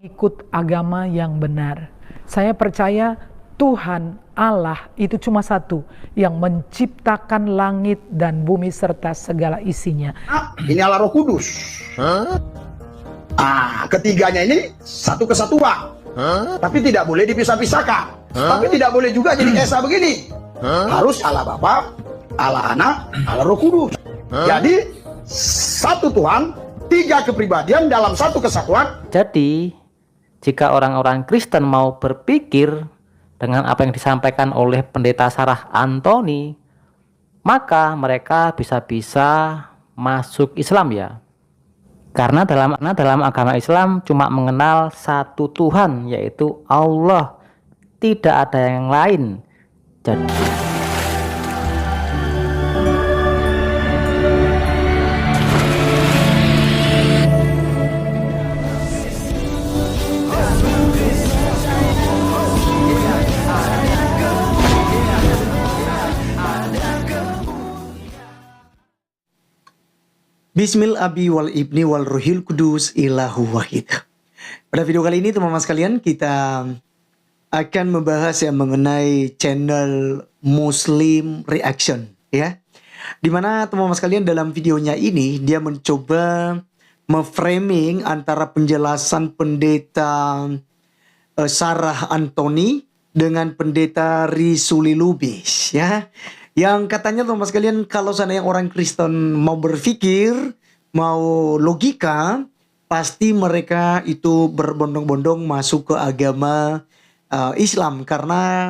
Ikut agama yang benar. Saya percaya Tuhan Allah itu cuma satu yang menciptakan langit dan bumi serta segala isinya. Ini Allah Roh Kudus. Ketiganya ini satu kesatuan. Tapi tidak boleh dipisah-pisahkan. Tapi tidak boleh juga jadi esa begini. Harus Allah Bapa, Allah Anak, Allah Roh Kudus. Jadi satu Tuhan, tiga kepribadian dalam satu kesatuan. Jadi jika orang-orang Kristen mau berpikir dengan apa yang disampaikan oleh Pendeta Sarah Anthony, maka mereka bisa-bisa masuk Islam ya. Karena dalam agama Islam cuma mengenal satu Tuhan, yaitu Allah. Tidak ada yang lain. Jadi Bismil Abi wal Ibni wal Ruhil Kudus Ilahu Wahid. Pada video kali ini teman-teman sekalian, kita akan membahas yang mengenai channel Muslim Reaction ya. Dimana teman-teman sekalian dalam videonya ini dia mencoba memframing antara penjelasan Pendeta Sarah Anthony dengan Pendeta Risuli Lubis ya. Yang katanya teman-teman sekalian, kalau seandainya orang Kristen mau berpikir, mau logika, pasti mereka itu berbondong-bondong masuk ke agama Islam. Karena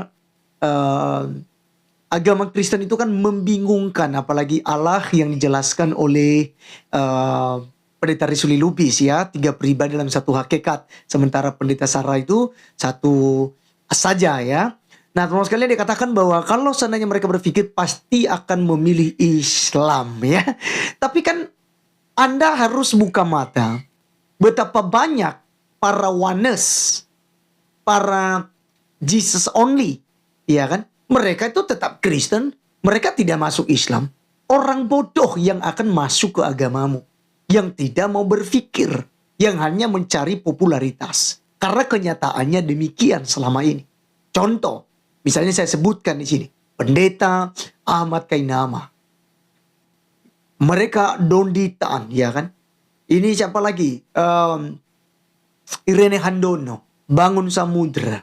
agama Kristen itu kan membingungkan, apalagi Allah yang dijelaskan oleh Pendeta Risuli Lubis ya, tiga pribadi dalam satu hakikat. Sementara Pendeta Sarah itu satu saja ya. Nah teman-teman sekalian, dikatakan bahwa kalau seandainya mereka berpikir pasti akan memilih Islam ya. Tapi kan Anda harus buka mata betapa banyak para oneness, para Jesus only, ya kan? Mereka itu tetap Kristen, mereka tidak masuk Islam. Orang bodoh yang akan masuk ke agamamu, yang tidak mau berpikir, yang hanya mencari popularitas. Karena kenyataannya demikian selama ini. Contoh, misalnya saya sebutkan di sini, Pendeta Ahmad Kainama. Mereka Donditaan, ya kan? Ini siapa lagi? Irene Handono, Bangun Samudra,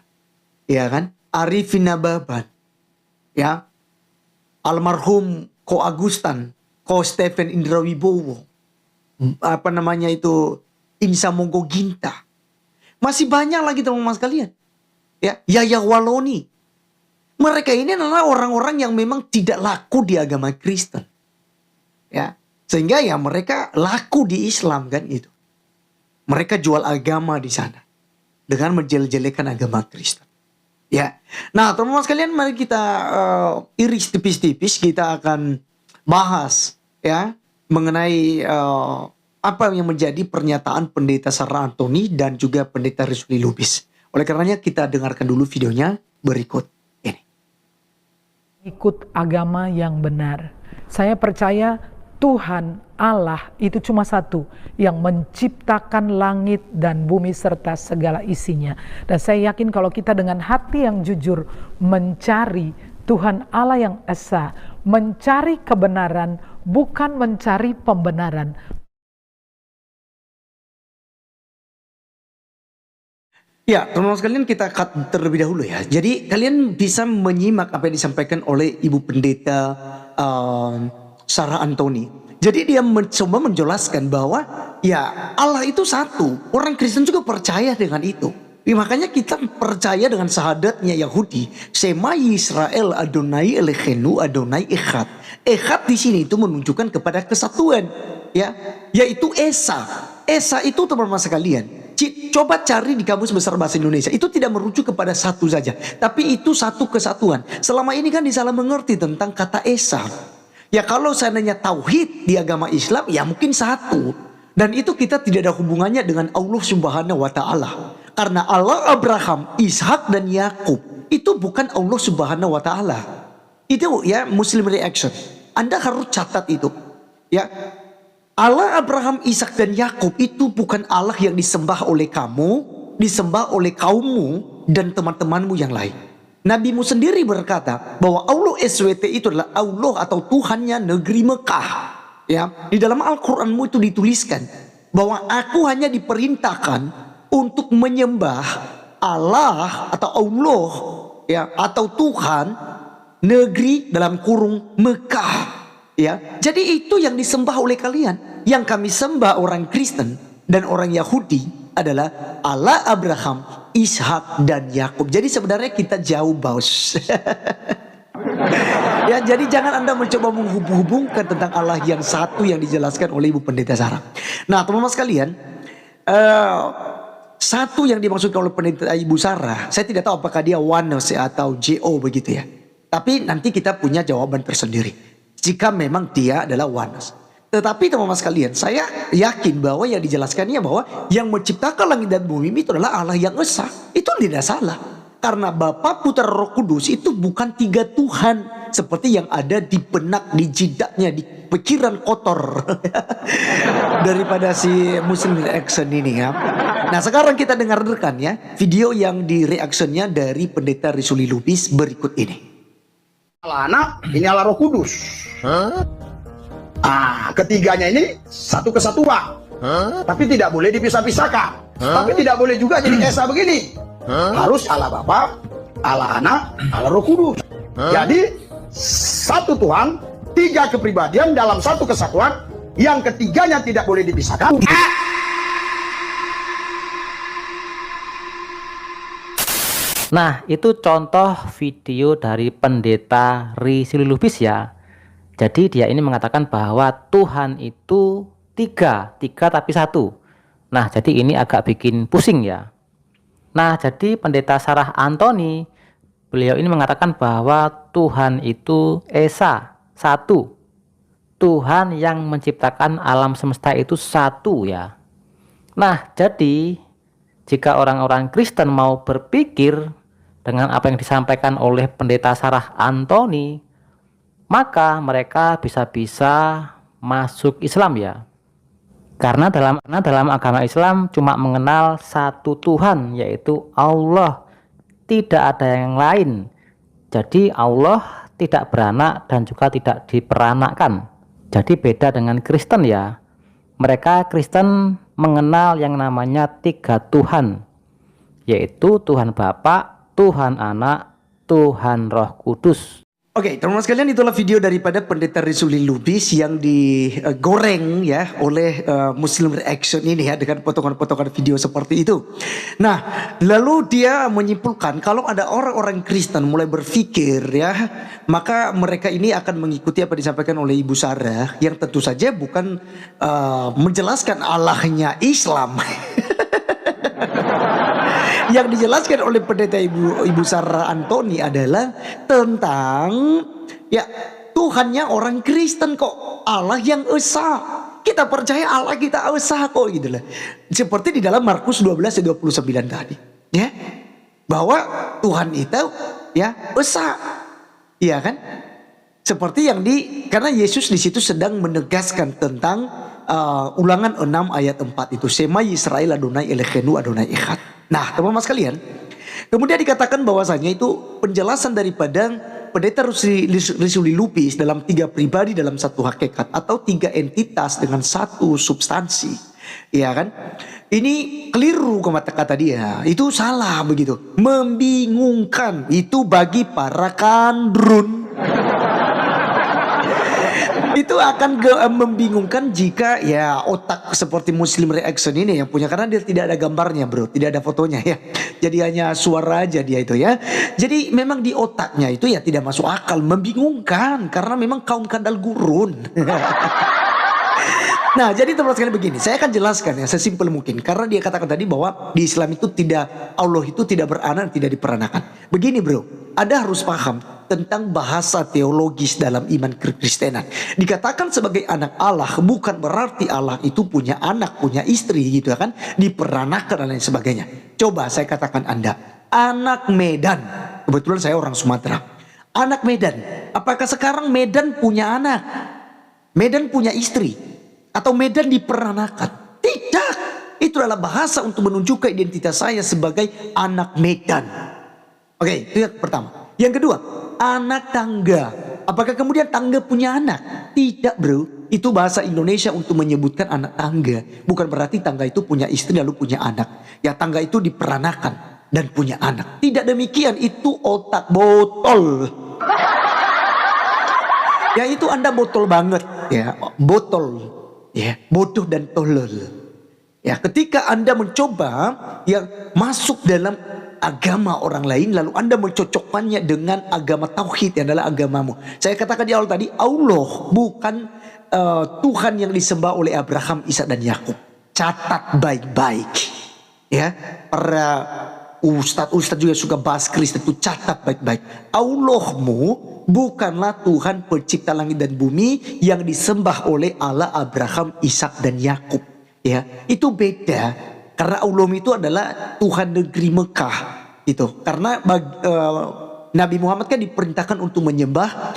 ya kan? Arifin Nababan, ya. Almarhum Ko Agustan, Ko Stephen Indrawibowo, apa namanya itu, Insa Monggo Ginta. Masih banyak lagi teman-teman sekalian. Ya, Yaya Waloni. Mereka ini adalah orang-orang yang memang tidak laku di agama Kristen. Ya, sehingga ya mereka laku di Islam kan itu. Mereka jual agama di sana dengan menjelek-jelekan agama Kristen. Ya. Nah, teman-teman sekalian, mari kita iris tipis-tipis, kita akan bahas ya mengenai apa yang menjadi pernyataan Pendeta Sarah Anthony dan juga Pendeta Risuli Lubis. Oleh karenanya kita dengarkan dulu videonya berikut. Ikut agama yang benar. Saya percaya Tuhan Allah itu cuma satu yang menciptakan langit dan bumi serta segala isinya. Dan saya yakin kalau kita dengan hati yang jujur mencari Tuhan Allah yang esa, mencari kebenaran, bukan mencari pembenaran. Ya, teman-teman sekalian, kita cut terlebih dahulu ya. Jadi kalian bisa menyimak apa yang disampaikan oleh Ibu Pendeta Sarah Anthony. Jadi dia mencoba menjelaskan bahwa ya Allah itu satu. Orang Kristen juga percaya dengan itu. Makanya kita percaya dengan syahadatnya Yahudi. Shema Yisrael Adonai Eloheinu Adonai Echad. Echad di sini itu menunjukkan kepada kesatuan, ya, yaitu Esa. Esa itu teman-teman sekalian, coba cari di Kamus Besar Bahasa Indonesia. Itu tidak merujuk kepada satu saja, tapi itu satu kesatuan. Selama ini kan disalah mengerti tentang kata Esa. Ya kalau seandainya tauhid di agama Islam ya mungkin satu. Dan itu kita tidak ada hubungannya dengan Allah Subhanahu wa Ta'ala. Karena Allah Abraham, Ishak dan Yakub itu bukan Allah Subhanahu wa Ta'ala. Itu ya Muslim Reaction. Anda harus catat itu. Ya, Allah Abraham, Ishak dan Yakub itu bukan Allah yang disembah oleh kamu, disembah oleh kaummu dan teman-temanmu yang lain. Nabimu sendiri berkata bahwa Allah SWT itu adalah Allah atau Tuhannya negeri Mekah. Ya, di dalam Al-Qur'anmu itu dituliskan bahwa aku hanya diperintahkan untuk menyembah Allah atau Allah, ya, atau Tuhan negeri dalam kurung Mekah. Ya, jadi itu yang disembah oleh kalian. Yang kami sembah orang Kristen dan orang Yahudi adalah Allah Abraham, Ishak dan Yakub. Jadi sebenarnya kita jauh, bos. Ya, jadi jangan Anda mencoba menghubung-hubungkan tentang Allah yang satu yang dijelaskan oleh Ibu Pendeta Sarah. Nah, teman-teman sekalian, satu yang dimaksudkan oleh Pendeta Ibu Sarah, saya tidak tahu apakah dia oneness atau JO begitu ya. Tapi nanti kita punya jawaban tersendiri jika memang dia adalah oneness. Tetapi teman-teman sekalian, saya yakin bahwa yang dijelaskannya bahwa yang menciptakan langit dan bumi itu adalah Allah yang esa. Itu tidak salah. Karena Bapa, Putra, Roh Kudus itu bukan tiga Tuhan seperti yang ada di benak, di jidaknya, di pikiran kotor daripada si Muslim Reaction ini ya. Nah, sekarang kita dengarkan ya video yang di reactionnya dari Pendeta Risuli Lubis berikut ini. Allah Anak, ini Allah Roh Kudus. Ketiganya ini satu kesatuan. Tapi tidak boleh dipisah-pisahkan. Tapi tidak boleh juga jadi esa begini. Harus Allah Bapa, Allah Anak, Allah Roh Kudus. Jadi satu Tuhan, tiga kepribadian dalam satu kesatuan. Yang ketiganya tidak boleh dipisahkan. Nah, itu contoh video dari Pendeta Risuli Lubis ya. Jadi dia ini mengatakan bahwa Tuhan itu tiga tapi satu. Nah, jadi ini agak bikin pusing ya. Nah, jadi Pendeta Sarah Anthony, beliau ini mengatakan bahwa Tuhan itu esa, satu. Tuhan yang menciptakan alam semesta itu satu ya. Nah, jadi jika orang-orang Kristen mau berpikir dengan apa yang disampaikan oleh Pendeta Sarah Anthony, maka mereka bisa-bisa masuk Islam ya. Karena dalam agama Islam cuma mengenal satu Tuhan, yaitu Allah. Tidak ada yang lain. Jadi Allah tidak beranak dan juga tidak diperanakkan. Jadi beda dengan Kristen ya. Mereka Kristen mengenal yang namanya tiga Tuhan, yaitu Tuhan Bapa, Tuhan Anak, Tuhan Roh Kudus. Oke, teman-teman sekalian, itulah video daripada Pendeta Risuli Lubis yang digoreng ya oleh Muslim Reaction ini ya dengan potongan-potongan video seperti itu. Nah, lalu dia menyimpulkan kalau ada orang-orang Kristen mulai berpikir ya, maka mereka ini akan mengikuti apa disampaikan oleh Ibu Sarah yang tentu saja bukan menjelaskan Allahnya Islam. Yang dijelaskan oleh Pendeta Ibu Sarah Anthony adalah tentang ya Tuhannya orang Kristen kok, Allah yang esa. Kita percaya Allah kita esa kok gitu lah. Seperti di dalam Markus 12:29 tadi, ya. Bahwa Tuhan itu ya esa. Iya kan? Seperti yang karena Yesus di situ sedang menegaskan tentang Ulangan 6 ayat 4 itu, Sema Yisrael Adonai Eloheinu Adonai Echad. Nah, teman-teman sekalian, kemudian dikatakan bahwasanya itu penjelasan daripada Pendeta Risuli Lubis dalam tiga pribadi dalam satu hakikat atau tiga entitas dengan satu substansi, ya kan? Ini keliru kata dia, itu salah begitu, membingungkan itu bagi para kandrun. Itu akan membingungkan jika ya otak seperti Muslim Reaction ini yang punya, karena dia tidak ada gambarnya bro, tidak ada fotonya ya. Jadi hanya suara aja dia itu ya. Jadi memang di otaknya itu ya tidak masuk akal, membingungkan karena memang kaum kandal gurun. Nah, jadi teman-teman sekalian begini, saya akan jelaskan ya sesimpel mungkin, karena dia katakan tadi bahwa di Islam itu Allah itu tidak beranak, tidak diperanakan. Begini bro, Anda harus paham tentang bahasa teologis dalam iman kekristenan. Dikatakan sebagai anak Allah bukan berarti Allah itu punya anak, punya istri gitu kan, diperanakan dan lain sebagainya. Coba saya katakan Anda, anak Medan, kebetulan saya orang Sumatera. Anak Medan, apakah sekarang Medan punya anak? Medan punya istri? Atau Medan diperanakan? Tidak. Itu adalah bahasa untuk menunjukkan identitas saya sebagai anak Medan. Oke, itu yang pertama. Yang kedua, anak tangga. Apakah kemudian tangga punya anak? Tidak, bro. Itu bahasa Indonesia untuk menyebutkan anak tangga. Bukan berarti tangga itu punya istri lalu punya anak. Ya, tangga itu diperanakan dan punya anak. Tidak demikian, itu otak botol. Ya, itu Anda botol banget, ya, botol, ya, bodoh dan tolol. Ya, ketika Anda mencoba yang masuk dalam agama orang lain, lalu Anda mencocokkannya dengan agama tauhid yang adalah agamamu. Saya katakan di awal tadi, Allah bukan Tuhan yang disembah oleh Abraham, Ishak dan Yakub. Catat baik-baik, ya, para ustadz juga suka bahas Kristen, itu catat baik-baik. Allahmu bukanlah Tuhan pencipta langit dan bumi yang disembah oleh Allah Abraham, Ishak dan Yakub. Ya, itu beda. Karena Allahmu itu adalah Tuhan negeri Mekah. Itu karena Nabi Muhammad kan diperintahkan untuk menyembah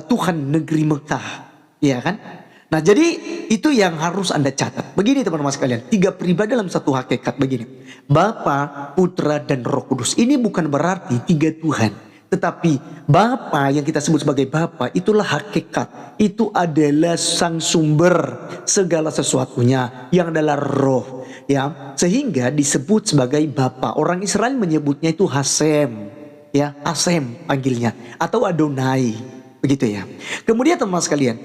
Tuhan negeri Mekah, ya kan? Nah, jadi itu yang harus Anda catat. Begini teman-teman sekalian, 3 pribadi dalam satu hakikat begini. Bapa, Putra, dan Roh Kudus. Ini bukan berarti 3 Tuhan. Tetapi Bapa yang kita sebut sebagai Bapa itulah hakikat. Itu adalah sang sumber segala sesuatunya yang adalah roh. Ya, sehingga disebut sebagai Bapa. Orang Israel menyebutnya itu Hasem. Ya, Hasem panggilnya. Atau Adonai. Begitu ya. Kemudian teman-teman sekalian,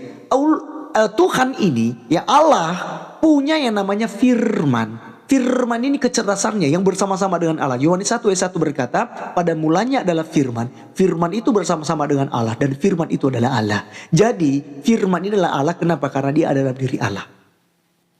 Tuhan ini, ya Allah punya yang namanya firman. Firman ini kecerdasannya yang bersama-sama dengan Allah. Yohanes 1 ayat 1 berkata, pada mulanya adalah firman. Firman itu bersama-sama dengan Allah dan firman itu adalah Allah. Jadi firman ini adalah Allah. Kenapa? Karena dia adalah diri Allah.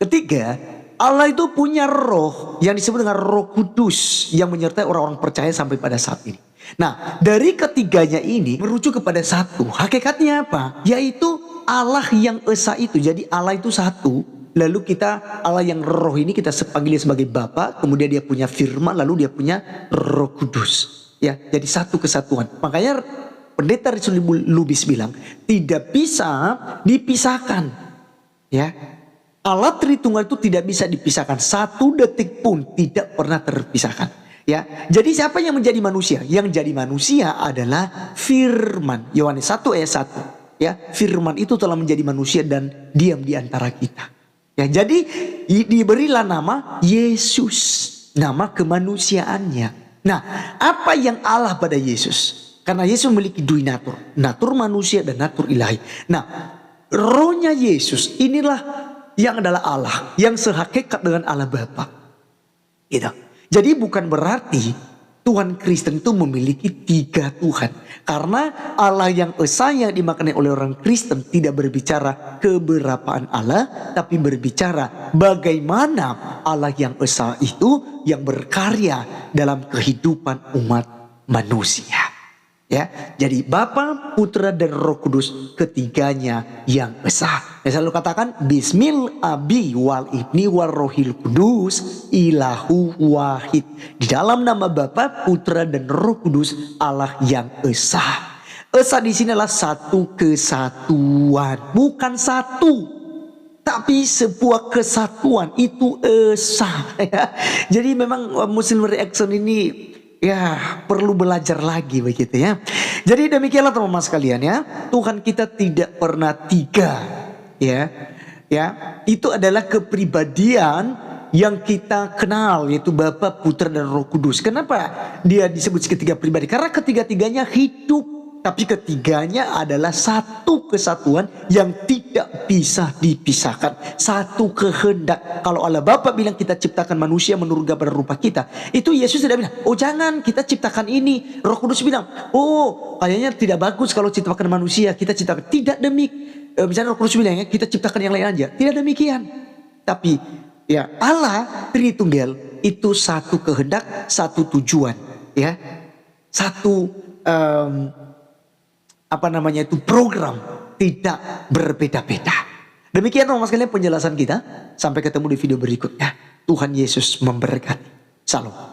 Ketiga, Allah itu punya roh yang disebut dengan Roh Kudus yang menyertai orang-orang percaya sampai pada saat ini. Nah, dari ketiganya ini merujuk kepada satu. Hakikatnya apa? Yaitu Allah yang esa itu. Jadi Allah itu satu. Lalu kita Allah yang roh ini kita panggil sebagai Bapa. Kemudian dia punya firman. Lalu dia punya Roh Kudus. Ya, jadi satu kesatuan. Makanya Pendeta Rizal Lubis bilang tidak bisa dipisahkan. Ya, Allah Tritunggal itu tidak bisa dipisahkan. 1 detik pun tidak pernah terpisahkan. Ya, jadi siapa yang menjadi manusia? Yang jadi manusia adalah firman. Yohanes 1 ayat 1. Ya, firman itu telah menjadi manusia dan diam di antara kita. Ya, jadi diberilah nama Yesus, nama kemanusiaannya. Nah, apa yang Allah pada Yesus? Karena Yesus memiliki 2 natur, natur manusia dan natur ilahi. Nah, rohnya Yesus inilah yang adalah Allah, yang sehakikat dengan Allah Bapa. Gitu. Jadi bukan berarti Tuhan Kristen itu memiliki 3 Tuhan. Karena Allah yang esa yang dimaknai oleh orang Kristen tidak berbicara keberapaan Allah, tapi berbicara bagaimana Allah yang esa itu yang berkarya dalam kehidupan umat manusia. Ya, jadi Bapa, Putra, dan Roh Kudus ketiganya yang esa. Saya selalu katakan Bismil Abi wal Ibni wal Rohil Kudus ilahu wahid. Di dalam nama Bapa, Putra, dan Roh Kudus Allah yang esa. Esa di sini adalah satu kesatuan, bukan satu, tapi sebuah kesatuan itu esa. Jadi memang Muslim Reaction ini ya perlu belajar lagi begitu ya. Jadi demikianlah teman-teman sekalian ya. Tuhan kita tidak pernah 3 ya. Ya, itu adalah kepribadian yang kita kenal yaitu Bapa, Putra, dan Roh Kudus. Kenapa dia disebut ketiga pribadi? Karena ketiga-tiganya hidup. Tapi ketiganya adalah satu kesatuan yang tidak bisa dipisahkan. Satu kehendak. Kalau Allah Bapa bilang kita ciptakan manusia menurut gambar rupa kita. Itu Yesus tidak bilang, oh jangan kita ciptakan ini. Roh Kudus bilang, oh kayaknya tidak bagus kalau ciptakan manusia. Kita ciptakan. Tidak demikian. Misalnya Roh Kudus bilang ya, kita ciptakan yang lain aja. Tidak demikian. Tapi ya Allah Tritunggal itu satu kehendak, satu tujuan. Ya, satu program, tidak berbeda-beda. Demikian teman-teman sekalian penjelasan kita. Sampai ketemu di video berikutnya. Tuhan Yesus memberkati. Salam.